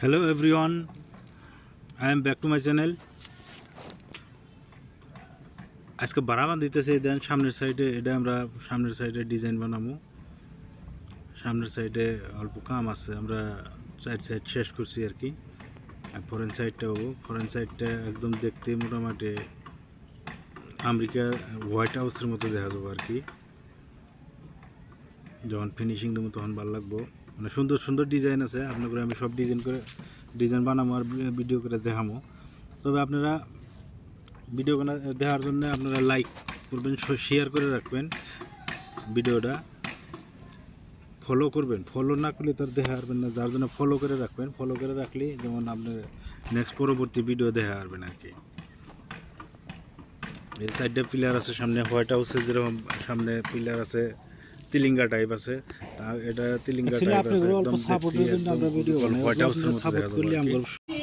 Hello everyone, I am back to my channel. আজকে বারাবান দিতেছে দেন সামনের সাইডে এটা আমরা সামনের সাইডে ডিজাইন বানাবো। সামনের সাইডে অল্প কাম আছে, আমরা চার সাইড শেষ করছি আর কি। আর ফরেন সাইডটা হবো, ফরেন সাইডটা একদম দেখতে মোটামুটি আমেরিকা হোয়াইট হাউসের মতো দেখা যাবো আর কি। যখন ফিনিশিং দেবো তখন ভালো লাগবো, মানে সুন্দর সুন্দর ডিজাইন আছে। আপনাকে আমি সব ডিজাইন বানাবো আর ভিডিও করে দেখাবো। তবে আপনারা ভিডিও দেখার জন্য আপনারা লাইক করবেন, শেয়ার করে রাখবেন, ভিডিওটা ফলো করবেন। ফলো না করলে তার দেখা পারবেন না, যার জন্য ফলো করে রাখবেন। ফলো করে রাখলে যেমন আপনার নেক্সট পরবর্তী ভিডিও দেখা পারবেন আর কি। এই সাইডে পিলার আছে, সামনে হোয়াইট হাউসের যেরকম সামনে পিলার আছে, তিলিঙ্গা টাইপ আছে। তা এটা তিলিঙ্গা টাইপ আছে, একদম হোয়াইট হাউসের মতো দেখা যাবে।